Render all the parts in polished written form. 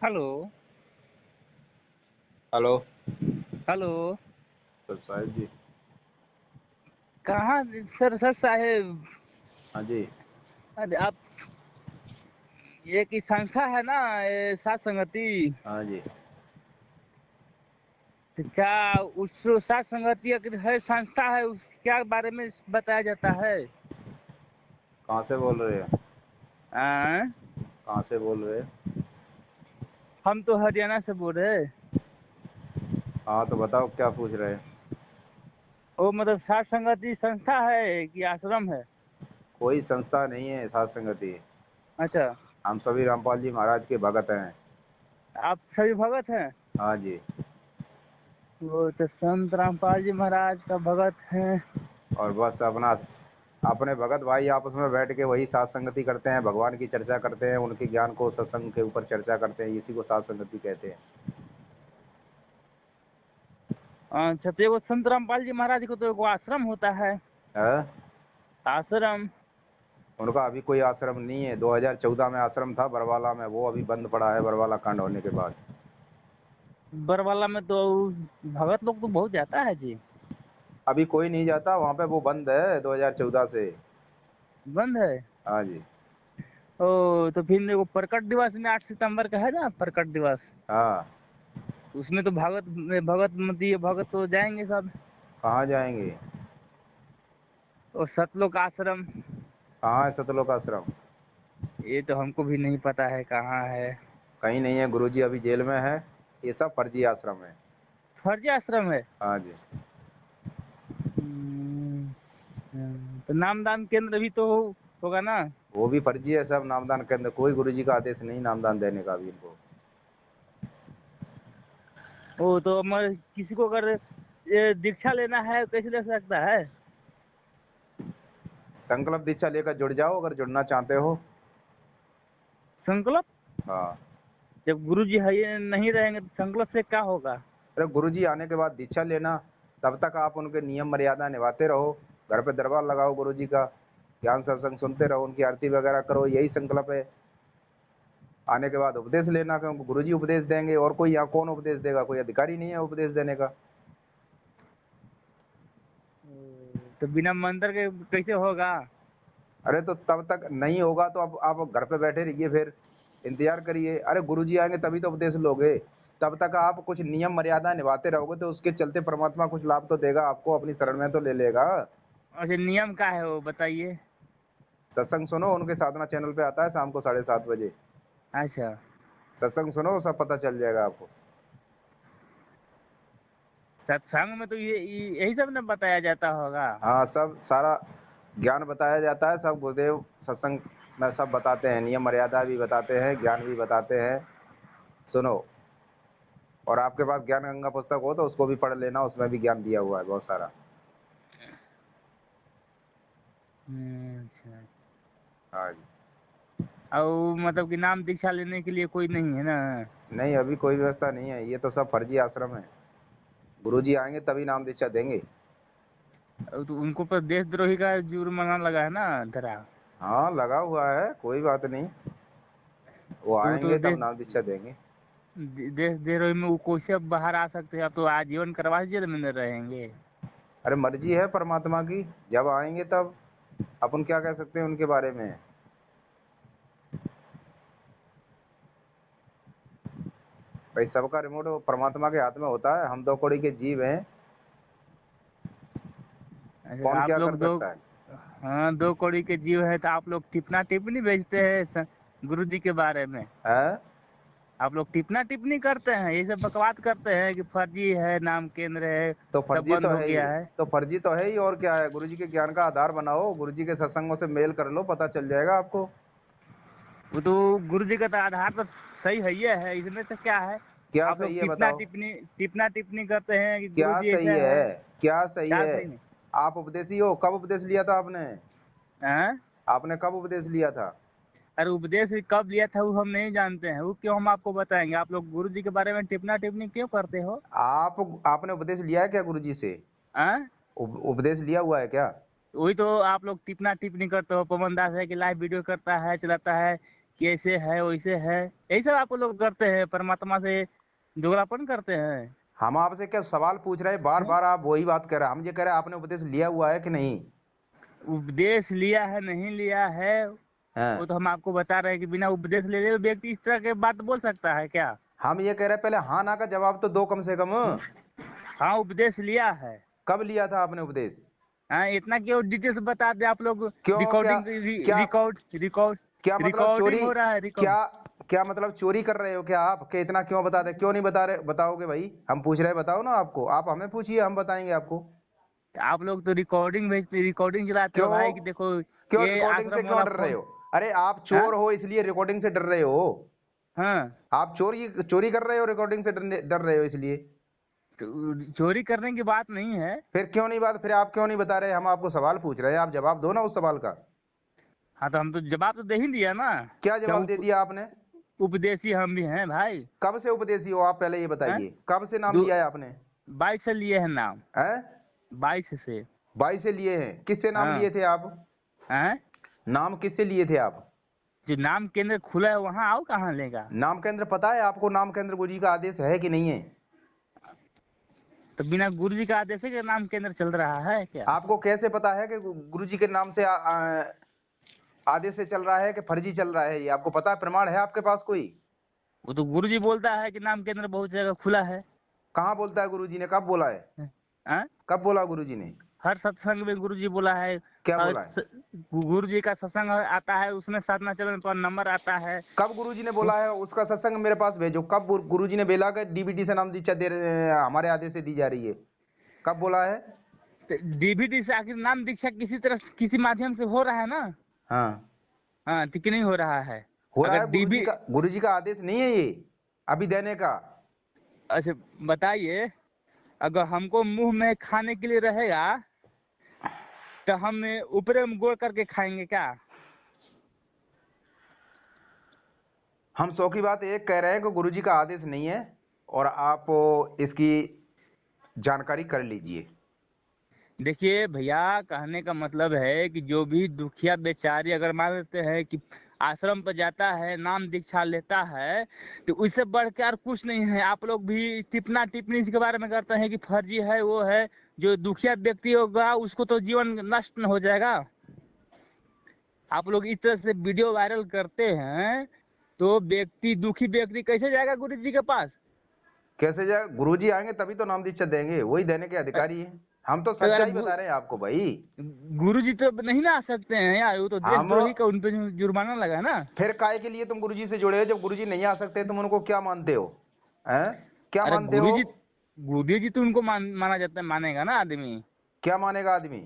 Hello. Hello. Hello. Sir साहिब जी। कहाँ? सर साहेब। हाँ जी। अरे आप, ये की संस्था है ना, ये सात संगति। हाँ जी। तो क्या उस सात संगति अगर है संस्था है, उस क्या बारे में बताया जाता है? कहाँ से बोल रहे हैं? आ? कहाँ से बोल रहे हैं? हम तो हरियाणा से बोल रहे हैं। हाँ तो बताओ क्या पूछ रहे हैं? वो मतलब सात संगति संस्था है कि आश्रम है? कोई संस्था नहीं है सात संगति। अच्छा। हम सभी रामपाल जी महाराज के भगत हैं। आप सभी भगत हैं? हाँ जी। वो तो संत रामपाल जी महाराज का भगत हैं। और बस अपना अपने भगत भाई आपस में बैठ के वही सात संगति करते हैं, भगवान की चर्चा करते हैं, उनके ज्ञान को सत्संग के ऊपर चर्चा करते हैं, इसी को सात संगति कहते हैं। अच्छा, तो वो संत रामपाल जी महाराज को तो एगो आश्रम होता है। हाँ? आश्रम? उनका अभी कोई आश्रम नहीं है। 2014 में आश्रम था बरवाला में, वो अभी बंद पड़ा है बरवाला कांड होने के बाद। बरवाला में तो भगत लोग तो बहुत जाता है जी। अभी कोई नहीं जाता वहाँ पे, वो बंद है 2014 से। बंद है? हाँ जी। ओ, तो फिर वो प्रकट दिवस में 8 सितंबर का है ना, प्रकट दिवस। हाँ। उसमें तो भगत भगत मती भगत तो जाएंगे सब। कहाँ जाएंगे? और सतलोक आश्रम? कहाँ है सतलोक आश्रम? ये तो हमको भी नहीं पता है कहाँ है। कहीं नहीं है, गुरुजी अभी जेल में है। ये सब फर्जी आश्रम है। फर्जी आश्रम है? हाँ जी। तो नामदान केंद्र भी तो होगा ना? वो भी फर्जी है सब नामदान के अंदर। कोई गुरुजी का आदेश नहीं नामदान देने का भी इनको। वो तो किसी को अगर ये दीक्षा लेना है कैसे ले सकता है? संकल्प दीक्षा लेकर जुड़ जाओ अगर जुड़ना चाहते हो। संकल्प? हाँ। जब गुरु जी है ये नहीं रहेंगे तो संकल्प से क्या होगा? अरे गुरुजी आने के बाद दीक्षा लेना, तब तक आप उनके नियम मर्यादा निभाते रहो। घर पे दरबार लगाओ गुरुजी का, ज्ञान सत्संग सुनते रहो, उनकी आरती वगैरह करो, यही संकल्प है। आने के बाद उपदेश लेना, क्योंकि गुरुजी उपदेश देंगे, और कोई यहाँ कौन उपदेश देगा? कोई अधिकारी नहीं है उपदेश देने का। तो बिना मंत्र के कैसे होगा? अरे तो तब तक नहीं होगा तो अब आप घर पे बैठे रहिए, फिर इंतजार करिए। अरे गुरुजी आएंगे तभी तो उपदेश लोगे। तब तक आप कुछ नियम मर्यादा निभाते रहोगे तो उसके चलते परमात्मा कुछ लाभ तो देगा आपको, अपनी शरण में तो ले लेगा। अच्छा, नियम का है वो बताइए। सत्संग सुनो, उनके साधना चैनल पे आता है शाम को 7:30 बजे। अच्छा। सत्संग सुनो, सब पता चल जाएगा आपको। सत्संग में तो यही सब ना बताया जाता होगा। हाँ, सब सारा ज्ञान बताया जाता है। सब गुरुदेव सत्संग में सब बताते हैं, नियम मर्यादा भी बताते हैं, ज्ञान भी बताते हैं। सुनो। और आपके पास ज्ञान गंगा पुस्तक हो तो उसको भी पढ़ लेना, उसमें भी ज्ञान दिया हुआ है बहुत सारा। अच्छा। हाँ जी। और मतलब कि नाम दीक्षा लेने के लिए कोई नहीं है ना? नहीं, अभी कोई व्यवस्था नहीं है, ये तो सब फर्जी आश्रम है। गुरुजी आएंगे तभी नाम दीक्षा देंगे। तो उनको पर देशद्रोही का जुर्माना लगा है ना धरा? हाँ लगा हुआ है, कोई बात नहीं। वो तो आएंगे तब नाम दीक्षा देंगे। देशद्रोही में वो कैसे बाहर आ सकते हैं? अब तो आजीवन कारावास जेल में न रहेंगे। अरे मर्जी है परमात्मा की, जब आएंगे तब। अपन क्या कह सकते हैं उनके बारे में? भाई सबका रिमोट परमात्मा के हाथ में होता है, हम 2 कौड़ी के जीव हैं। अच्छा, कौन आप क्या लोग कर दो। सकता है? हाँ, 2 कौड़ी के जीव है तो आप लोग टिपना टिप्पणी भेजते हैं गुरु जी के बारे में। है? आप लोग टिपना टिप्पणी करते हैं, ये सब बकवास करते हैं कि फर्जी है, नाम केंद्र है, तो सब फर्जी बंद तो हो है ही। गया है। तो फर्जी तो है ही, और क्या है? गुरुजी के ज्ञान का आधार बनाओ, गुरुजी के सत्संगों से मेल कर लो, पता चल जाएगा आपको। वो तो गुरु जी का तो आधार तो सही है, ये है, इसमें से क्या है? क्या आप लोग सही है टिपना बताओ? टिप्पणी टिप्पणी करते हैं कि गुरु क्या जी सही ऐसा है? है। क्या सही क्या है? सही नहीं? आप उपदेशी हो, कब उपदेश लिया था आपने? हाँ? आपने कब उपदेश लिया था? अरे उपदेश कब लिया था वो हम नहीं जानते हैं, वो क्यों हम आपको बताएंगे? आप लोग गुरु जी के बारे में टिपना टिप्पणी क्यों करते हो? आपने उपदेश लिया है क्या गुरुजी से? हाँ? उपदेश लिया हुआ है क्या? वही तो आप लोग टिपना टिप्पणी करते हो। पवन दास है कि लाइव वीडियो करता है, चलाता है कैसे है वैसे है, यही सब आप लोग करते हैं, परमात्मा से दोगलापन करते हैं। हम आपसे क्या सवाल पूछ रहे हैं, बार बार आप वही बात कर रहे हैं। हम ये कह रहे हैं आपने उपदेश लिया हुआ है कि नहीं? उपदेश लिया है नहीं लिया है वो हाँ। तो हम आपको बता रहे हैं कि बिना उपदेश ले ले व्यक्ति इस तरह के बात बोल सकता है क्या? हम ये कह रहे हैं पहले हाँ ना का जवाब तो दो कम से कम। हाँ उपदेश लिया है। कब लिया था आपने उपदेश? हाँ इतना क्यों डिटेल्स बता दे आप लोग? क्यों? रिकॉर्डिंग क्या रिकॉर्ड क्या मतलब चोरी? रिकॉर्डिंग हो रहा है क्या क्या मतलब चोरी कर रहे हो क्या आप? कि इतना क्यों बता दे? क्यों नहीं बता रहे? बताओगे भाई, हम पूछ रहे हैं, बताओ ना। आपको, आप हमें पूछिए, हम बताएंगे आपको। आप लोग तो रिकॉर्डिंग भेजते, रिकॉर्डिंग चलाते हो क्यों? भाई कि देखो क्यों ये रिकॉर्डिंग से आश्रम क्यों वाला डर रहे फोन। हो? अरे आप चोर हो इसलिए रिकॉर्डिंग से डर रहे हो। हाँ आप चोरी चोरी कर रहे हो, रिकॉर्डिंग से डर रहे हो इसलिए। तो चोरी करने की बात नहीं है। फिर क्यों नहीं बात? फिर आप क्यों नहीं बता रहे? हम आपको सवाल पूछ रहे हैं, आप जवाब दो ना उस सवाल का। हाँ तो हम तो जवाब तो दे ही दिया ना। क्या जवाब दे दिया आपने? उपदेशी हम भी हैं भाई। कब से उपदेशी हो आप, पहले ये बताइए। कब से नाम लिया है आपने? 22 से लिए हैं नाम। हैं? 22 से। 22 से लिए हैं? किससे नाम हाँ। लिए थे आप? हैं? नाम किससे लिए थे आप? जो नाम केंद्र खुला है वहाँ आओ, कहाँ लेगा? नाम केंद्र पता है आपको? नाम केंद्र गुरु जी का आदेश है कि नहीं है? तो बिना गुरु जी का आदेश के नाम केंद्र चल रहा है क्या? आपको कैसे पता है कि गुरु जी के नाम से आदेश से चल रहा है कि फर्जी चल रहा है? ये आपको पता है? प्रमाण है आपके पास कोई? वो तो गुरु जी बोलता है कि नाम केंद्र बहुत जगह खुला है। कहाँ बोलता है गुरु जी ने? कब बोला है? हैं? कब बोला गुरु जी ने? हर सत्संग में गुरु जी बोला है। क्या बोला है? गुरु जी का सत्संग आता है, उसमें साधना चरण पर नंबर आता है। कब गुरु जी ने बोला है? उसका सत्संग मेरे पास भेजो। कब गुरु जी ने बोला कि डीबीटी से नाम दीक्षा दे रहे हैं, हमारे आदेश से दी जा रही है? कब बोला है? डीबीटी से आखिर नाम दीक्षा किसी तरह किसी माध्यम से हो रहा है ना। हाँ, हाँ ठीक नहीं हो रहा है। हो रहा है। अगर गुरु जी का आदेश नहीं है ये अभी देने का। अच्छा बताइए, अगर हमको मुंह में खाने के लिए रहेगा तो हम ऊपर में गोल करके खाएंगे क्या? हम 100 की बात एक कह रहे हैं कि गुरु जी का आदेश नहीं है, और आप इसकी जानकारी कर लीजिए। देखिए भैया, कहने का मतलब है कि जो भी दुखिया बेचारी अगर मान लेते हैं कि आश्रम पर जाता है, नाम दीक्षा लेता है, तो उससे बढ़कर कुछ नहीं है। आप लोग भी टिप्पणी इसके बारे में करते हैं कि फर्जी है, वो है। जो दुखिया व्यक्ति होगा उसको तो जीवन नष्ट न हो जाएगा। आप लोग इस तरह से वीडियो वायरल करते हैं तो दुखी व्यक्ति कैसे जाएगा गुरु जी के पास? कैसे जाए? गुरु जी आएंगे तभी तो नाम दीक्षा देंगे, वही देने के अधिकारी हैं। हम तो सच्चाई बता रहे हैं आपको भाई। गुरु जी तो नहीं ना आ सकते हैं यार, वो तो देशद्रोही का उन पे जुर्माना लगा ना। फिर काहे के लिए तुम गुरु जी से जुड़े हो? जब गुरु जी नहीं आ सकते तुम उनको क्या मानते हो? हैं? क्या मानते हो? गुरु जी तो उनको माना जाता है, मानेगा ना आदमी। क्या मानेगा आदमी?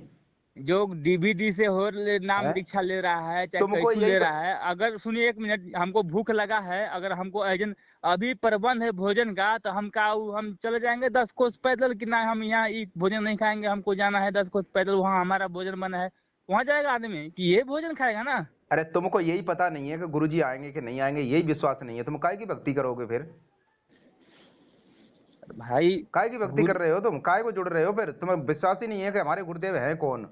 जो डीवीडी से नाम दीक्षा ले रहा है, चाहे तुमको कैसे ले रहा है। अगर सुनिए 1 मिनट, हमको भूख लगा है, अगर हमको अभी प्रबंध है भोजन का, तो हम चले जाएंगे 10 कोस पैदल कि ना, हम यहाँ भोजन नहीं खाएंगे, हमको जाना है 10 कोस पैदल, वहाँ हमारा भोजन बना है, वहाँ जाएगा आदमी कि ये भोजन खाएगा ना। अरे तुमको यही पता नहीं है कि गुरु जी आएंगे कि नहीं आएंगे, यही विश्वास नहीं है, तुम काहे की भक्ति करोगे फिर? भाई काहे की भक्ति कर रहे हो तुम? काहे को जुड़ रहे हो फिर? तुम्हें विश्वास ही नहीं है कि हमारे गुरुदेव हैं कौन?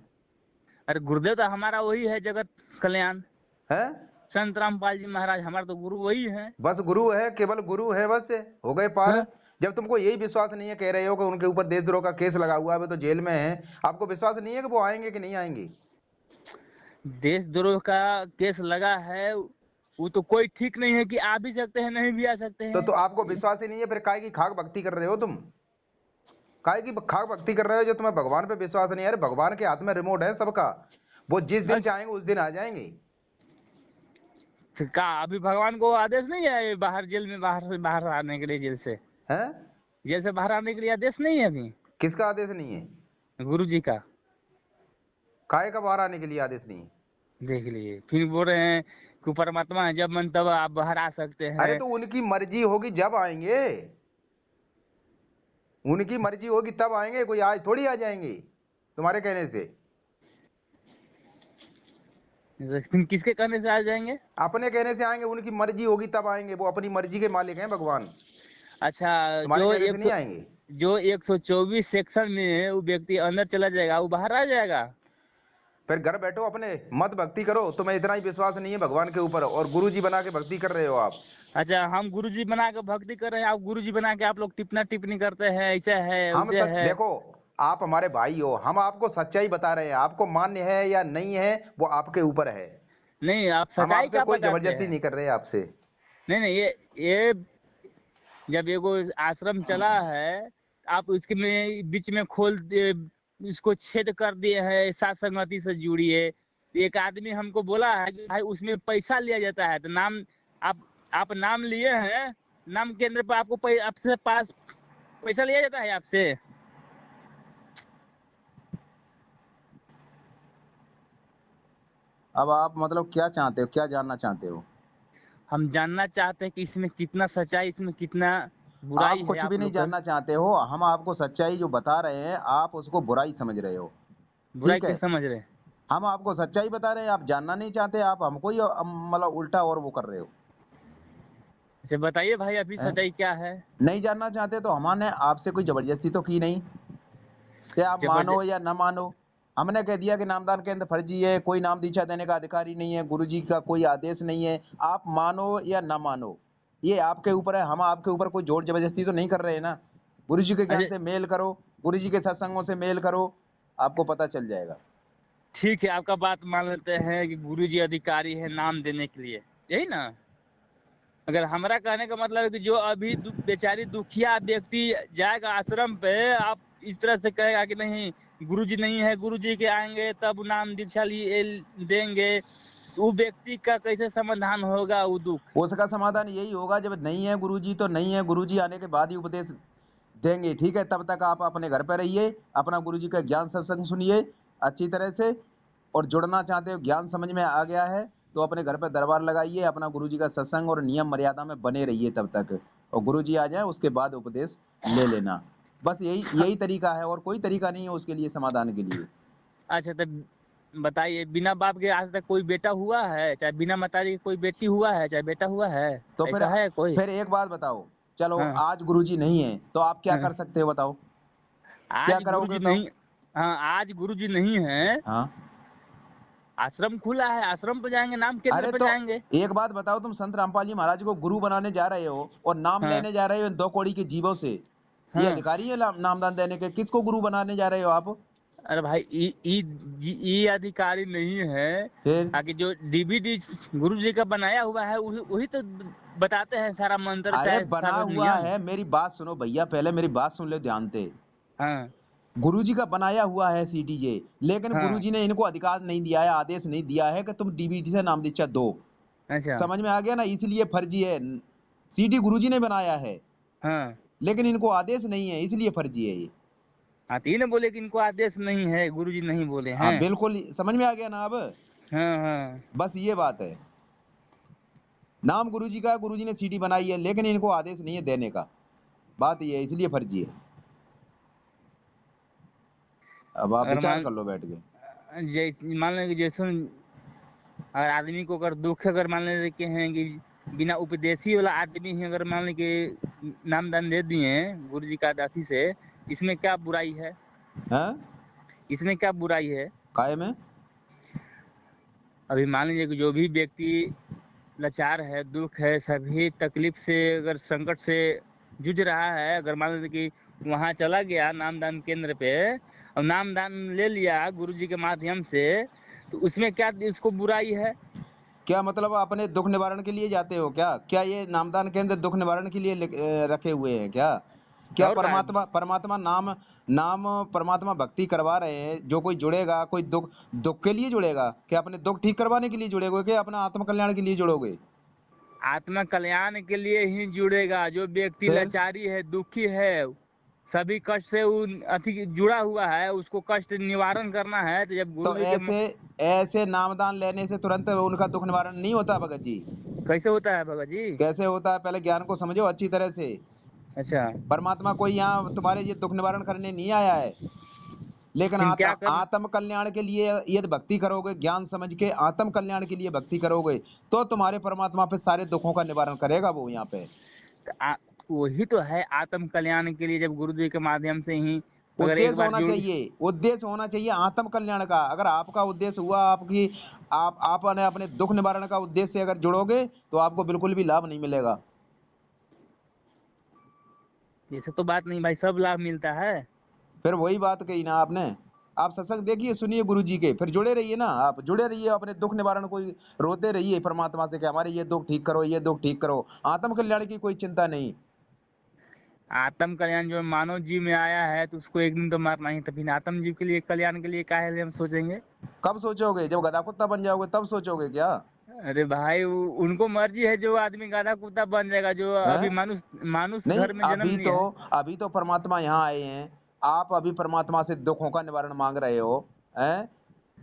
अरे गुरुदेव तो हमारा वही है, जगत कल्याण है। संत रामपाल जी महाराज, हमारा तो गुरु वही है। बस गुरु है, केवल गुरु है, बस हो गए पार। हाँ? जब तुमको यही विश्वास नहीं है, कह रहे हो कि उनके ऊपर देशद्रोह का केस लगा हुआ है, वे तो जेल में है, आपको विश्वास नहीं है कि वो आएंगे कि नहीं आएंगे? देशद्रोह का केस लगा है, वो तो कोई ठीक नहीं है कि आ भी सकते हैं, नहीं भी आ सकते हैं। तो आपको विश्वास ही नहीं है, फिर काहे की खाक भक्ति कर रहे हो तुम? काहे की खाक भक्ति कर रहे हो जो तुम्हें भगवान पे विश्वास नहीं है? अरे भगवान के हाथ में रिमोट है सबका, वो जिस दिन चाहेंगे उस दिन आ जाएंगे। का अभी भगवान को आदेश नहीं है बाहर जेल में बाहर आने के लिए? जेल से बाहर आने के लिए आदेश नहीं है अभी? किसका आदेश नहीं है? गुरु जी का। काहे का बाहर आने के लिए आदेश नहीं है? देख लीजिए, फिर बोल रहे हैं कि परमात्मा है, जब मन तब आप बाहर आ सकते हैं। अरे तो उनकी मर्जी होगी जब आएंगे, उनकी मर्जी होगी तब आएंगे, कोई आज थोड़ी आ जाएंगे तुम्हारे कहने से। किसके कहने से आ जाएंगे? अपने कहने से आएंगे, उनकी मर्जी होगी तब आएंगे, वो अपनी मर्जी के मालिक हैं भगवान। अच्छा, नहीं आएंगे। जो 124 सेक्शन में वो व्यक्ति अंदर चला जाएगा, वो बाहर आ जाएगा? फिर घर बैठो अपने मत भक्ति करो। तुम्हें इतना ही विश्वास नहीं है भगवान के ऊपर और गुरु जी बना के भक्ति कर रहे हो आप। अच्छा, हम गुरुजी बना के भक्ति कर रहे हैं, आप गुरुजी बना के आप लोग टिप्पणी टिप्पणी करते हैं, ऐसा है हम वैसे सच है। देखो, आप हमारे भाई हो, हम आपको सच्चाई बता रहे हैं। आपको मान्य है या नहीं है वो आपके ऊपर है। नहीं, आप हम सच्चाई आपसे क्या कोई बताते जबरदस्ती हैं? नहीं कर रहे हैं आपसे। नहीं नहीं, ये जब एगो आश्रम चला है, आप इसके में बीच में खोल इसको छेद कर दिए हैं, साथ संगति से जुड़िए। एक आदमी हमको बोला है कि भाई उसमें पैसा लिया जाता है, तो नाम आप नाम लिए हैं, नाम केंद्र पर आपको आपसे पास पैसा लिया जाता है आपसे। अब आप मतलब क्या चाहते हो, क्या जानना चाहते हो? हम जानना चाहते हैं कि इसमें कितना सच्चाई, इसमें कितना बुराई आप है कुछ भी आप नहीं लोग का। जानना चाहते हो। हम आपको सच्चाई जो बता रहे हैं आप उसको बुराई समझ रहे हो। बुराई ठीक है, कैसे समझ रहे हैं? हम आपको सच्चाई बता रहे हैं, आप जानना नहीं चाहते। आप हमको ही मतलब उल्टा और वो कर रहे हो। अच्छा बताइए भाई, अभी हैं? सच्चाई क्या है? नहीं जानना चाहते तो हमने आपसे कोई जबरदस्ती तो की नहीं कि आप मानो जबरदस्त। या न मानो। हमने कह दिया कि नामदान केंद्र फर्जी है, कोई नाम दीक्षा देने का अधिकारी नहीं है, गुरुजी का कोई आदेश नहीं है। आप मानो या न मानो ये आपके ऊपर है। हम आपके ऊपर कोई जोर जबरदस्ती तो नहीं कर रहे हैं ना। गुरुजी के ज्ञान अरे से मेल करो, गुरुजी के सत्संगों से मेल करो, आपको पता चल जाएगा। ठीक है, आपका बात मान लेते हैं कि गुरुजी अधिकारी है नाम देने के लिए, यही ना? अगर हमारा कहने का मतलब है कि जो अभी बेचारी दुखिया व्यक्ति जाएगा आश्रम पे, आप इस तरह से कहेगा कि नहीं गुरुजी नहीं है, गुरुजी के आएंगे तब नाम दीक्षा लिए देंगे, तो वो व्यक्ति का कैसे समाधान होगा वो दुख? उसका समाधान यही होगा, जब नहीं है गुरुजी तो नहीं है, गुरुजी आने के बाद ही उपदेश देंगे। ठीक है, तब तक आप अपने घर पर रहिए, अपना गुरुजी का ज्ञान सत्संग सुनिए अच्छी तरह से। और जुड़ना चाहते हो, ज्ञान समझ में आ गया है तो अपने घर पर दरबार लगाइए, अपना गुरुजी का सत्संग और नियम मर्यादा में बने रहिए तब तक। और गुरुजी आ जाए उसके बाद उपदेश ले लेना। बस यही यही तरीका है, और कोई तरीका नहीं है उसके लिए, समाधान के लिए। अच्छा तो बताइए, बिना बाप के आज तक कोई बेटा हुआ है? चाहे बिना माताजी के कोई बेटी हुआ है, चाहे बेटा हुआ है? तो ऐसा है कोई? फिर एक बात बताओ, चलो हाँ आज गुरुजी नहीं है तो आप क्या हाँ। कर सकते हो बताओ? क्या आज करोगे गुरुजी बताओ? नहीं। हाँ, आज गुरुजी नहीं है, हाँ, आश्रम खुला है, आश्रम पे जाएंगे, नाम केंद्र अरे पे तो जाएंगे। एक बात बताओ, तुम संत रामपाल जी महाराज को गुरु बनाने जा रहे हो और नाम हाँ लेने जा रहे हो इन 2 कौड़ी के जीवों से। ये हाँ। अधिकारी है नामदान देने के? किसको गुरु बनाने जा रहे हो आप? अरे भाई, ई अधिकारी नहीं है। फिर आगे जो डीवीडी गुरु जी का बनाया हुआ है वही वही तो बताते हैं सारा मंत्र, अरे चाहे बना सारा हुआ नियम। है, मेरी बात सुनो भैया, पहले मेरी बात सुन लो ध्यान से। हाँ गुरुजी का बनाया हुआ है सीडीजे, लेकिन हाँ। गुरुजी ने इनको अधिकार नहीं दिया है, आदेश नहीं दिया है कि तुम डीवीडी से नाम दीक्षा दो। अच्छा। समझ में आ गया ना? इसलिए फर्जी है। सीडी गुरुजी ने बनाया है हाँ लेकिन इनको आदेश नहीं है, इसलिए फर्जी है ये। हाँ, तो ये ना बोले कि इनको आदेश नहीं है, गुरु जी नहीं बोले हाँ हैं। बिल्कुल, समझ में आ गया ना अब? हाँ हाँ। बस ये बात है। नाम गुरुजी का है, गुरुजी ने सीडी बनाई है लेकिन इनको आदेश नहीं है देने का। बात ये है, इसलिए फर्जी है। अब आप अगर विचार कर लो बैठ के। मान लें कि जैसे अगर आदमी को अगर दुख, अगर मान लें कि हैं कि बिना उपदेशी वाला आदमी ही अगर मान लें कि नामदान दे दिए गुरु जी का दासी से, इसमें क्या बुराई है? हैं? इसमें क्या बुराई है? काहे में? अभी मान लीजिए कि जो भी व्यक्ति लाचार है, दुख है, सभी तकलीफ से, अगर संकट से जूझ रहा है, अगर मान लीजिए कि वहाँ चला गया नामदान केंद्र पे और नामदान ले लिया गुरु जी के माध्यम से, तो उसमें क्या इसको बुराई है? क्या मतलब अपने दुख निवारण के लिए जाते हो क्या? क्या ये नामदान केंद्र दुख निवारण के लिए रखे हुए हैं क्या? क्या और का परमात्मा परमात्मा नाम नाम परमात्मा भक्ति करवा रहे हैं? जो कोई जुड़ेगा, कोई दुख दुख के लिए जुड़ेगा क्या? अपने दुख ठीक करवाने के लिए जुड़ेगे क्या अपना आत्म कल्याण के लिए जुड़ोगे? आत्मा कल्याण के लिए ही जुड़ेगा। जो व्यक्ति फिर लाचारी है, दुखी है, सभी कष्ट से अति जुड़ा हुआ है, उसको कष्ट निवारण करना है, तो जब तो गुरु जी के ऐसे ऐसे नामदान लेने से तुरंत उनका दुख निवारण नहीं होता भगत जी। कैसे होता है भगत जी? कैसे होता है? पहले ज्ञान को समझो अच्छी तरह से। अच्छा, परमात्मा कोई यहाँ तुम्हारे ये दुख निवारण करने नहीं आया है, लेकिन फिर क्या कर? आत्म कल्याण के लिए यदि भक्ति करोगे, ज्ञान समझ के आत्म कल्याण के लिए भक्ति करोगे तो तुम्हारे परमात्मा पे सारे दुखों का निवारण करेगा वो यहाँ पे। वही तो है आत्म कल्याण के लिए, जब गुरु जी के माध्यम से ही अगर एक उद्देश्य बार होना जुड़ चाहिए, उद्देश्य होना चाहिए आत्म कल्याण का। अगर आपका उद्देश्य हुआ, आपने अपने दुख निवारण का उद्देश्य से अगर जुड़ोगे तो आपको बिल्कुल भी लाभ नहीं मिलेगा। ऐसे तो बात नहीं भाई, सब लाभ मिलता है। फिर वही बात कही ना आपने। आप सत्संग देखिए, सुनिए गुरु जी के, फिर जुड़े रहिए ना, आप जुड़े रहिए अपने दुख निवारण को, रोते रहिए परमात्मा से कि हमारे ये दुख ठीक करो, ये दुख ठीक करो। आत्म कल्याण की कोई चिंता नहीं। आत्म कल्याण जो मानव जीव में आया है तो उसको एक दिन तो मारना ही, तभी ना आत्म जीव के लिए कल्याण के लिए काहे हम सोचेंगे। कब सोचोगे? जब गधा कुत्ता बन जाओगे तब सोचोगे क्या? अरे भाई उनको मर्जी है, जो आदमी गाधा कुत्ता बन जाएगा, जो अभी हैं? मानुष मानुष नहीं, घर में जन्म लिया है। अभी तो परमात्मा यहाँ आए हैं। आप अभी परमात्मा से दुखों का निवारण मांग रहे हो, हैं?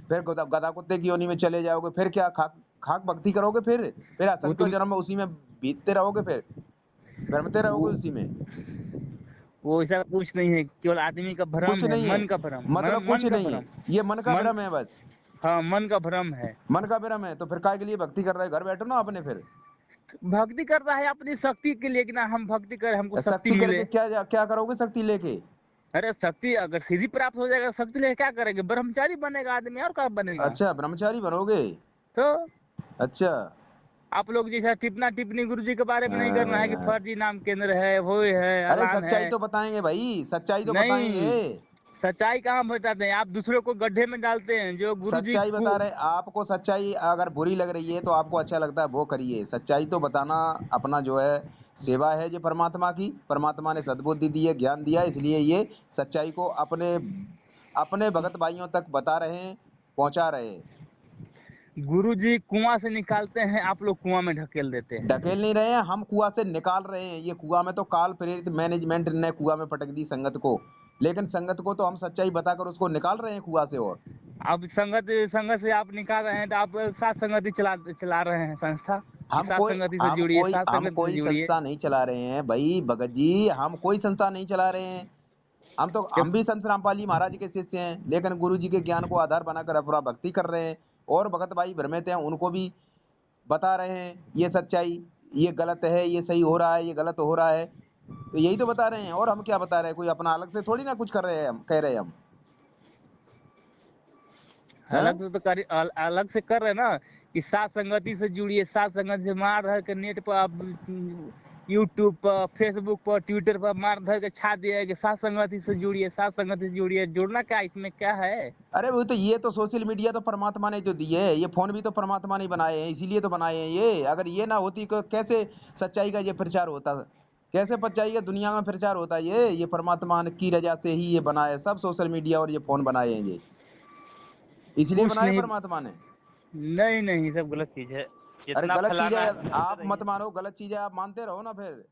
फिर गधा कुत्ते की योनि में चले जाओगे, फिर क्या खाक खाक भक्ति करोगे? फिर वो असंख्य तुम जन्म उसी में बीतते रहोगे, फिर भ्रमते वो रहोगे उसी में। वो ऐसा कुछ नहीं है, केवल आदमी का कुछ भ्रम है, नहीं है, मन का भ्रम, मतलब कुछ मन का नहीं, भ्रम। ये मन का मन, भ्रम है बस। हाँ मन का भ्रम है। मन का भ्रम है तो फिर काय के लिए भक्ति कर रहे हो? घर बैठो ना अपने फिर। भक्ति कर रहा है अपनी शक्ति के लिए कि ना हम भक्ति करें, हमको शक्ति शक्ति मिले। करके क्या क्या करोगे शक्ति लेके? अरे शक्ति अगर सीधी प्राप्त हो जाएगा, शक्ति लेके क्या करेंगे? ब्रह्मचारी बनेगा आदमी, और क्या बनेगा। अच्छा, ब्रह्मचारी बनोगे? तो अच्छा। आप लोग जैसा टिपना टिप्पणी गुरु जी के बारे में नहीं करना है कि फर्जी नाम केंद्र है, वो है, अरे अलान सच्चाई है। तो बताएंगे भाई, सच्चाई तो नहीं, बताएंगे। सच्चाई कहाँ बताते हैं, आप दूसरे को गड्ढे में डालते हैं। जो गुरु जी सच्चाई को बता रहे, आपको सच्चाई अगर बुरी लग रही है तो आपको अच्छा लगता है वो करिए। सच्चाई तो बताना अपना जो है सेवा है, जो परमात्मा की, परमात्मा ने सद्बुद्धि दी है, ज्ञान दिया है, इसलिए ये सच्चाई को अपने अपने भगत भाइयों तक बता रहे हैं, पहुंचा रहे हैं। गुरु जी कुआं से निकालते हैं, आप लोग कुआं में ढकेल देते हैं। ढकेल नहीं रहे हैं, हम कुआं से निकाल रहे हैं। ये कुआं में तो काल प्रेरित मैनेजमेंट ने कुआं में पटक दी संगत को, लेकिन संगत को तो हम सच्चाई बताकर उसको निकाल रहे हैं कुआं से। और अब संगत संगत से आप निकाल रहे हैं तो आप सात संगति चला रहे हैं संस्था। सात संगति से जुड़िए, सात हम संगति से कोई जुड़िए। संस्था नहीं चला रहे हैं भाई भगत जी, हम कोई संस्था नहीं चला रहे हैं। हम भी संत रामपाल जी महाराज के शिष्य हैं, लेकिन गुरु जी के ज्ञान को आधार बनाकर अपना भक्ति कर रहे हैं। और भगत भाई भ्रमित हैं, उनको भी बता रहे हैं ये सच्चाई, ये गलत है, ये सही हो रहा है, ये गलत हो रहा है। तो यही तो बता रहे हैं, और हम क्या बता रहे हैं? कोई अपना अलग से थोड़ी ना कुछ कर रहे हैं, हम कह रहे हैं हम। अलग से तो अलग से कर रहे हैं ना कि सात संगति से जुड़िए, सात संगति से मार धर के नेट पर आप यूट्यूब पर, फेसबुक पर, ट्विटर पर मार धर के छा दिया कि सात संगति से जुड़िए, सात संगति से जुड़िए। जुड़ना क्या, इसमें क्या है? अरे वो तो, ये तो सोशल मीडिया तो परमात्मा ने जो दी है, ये फोन भी तो परमात्मा ने बनाए हैं, इसीलिए तो बनाए हैं ये। अगर ये ना होती तो कैसे सच्चाई का ये प्रचार होता? कैसे सच्चाई का दुनिया में प्रचार होता? ये परमात्मा की रजा से ही ये बना है, सब सोशल मीडिया और ये फोन बनाए हैं ये, इसलिए कुछ बनाए नहीं, परमात्मा ने। नहीं नहीं, सब गलत चीज है। अरे जितना गलत चीज फैलाना है है आप मत मानो, गलत चीज है आप मानते रहो ना फिर।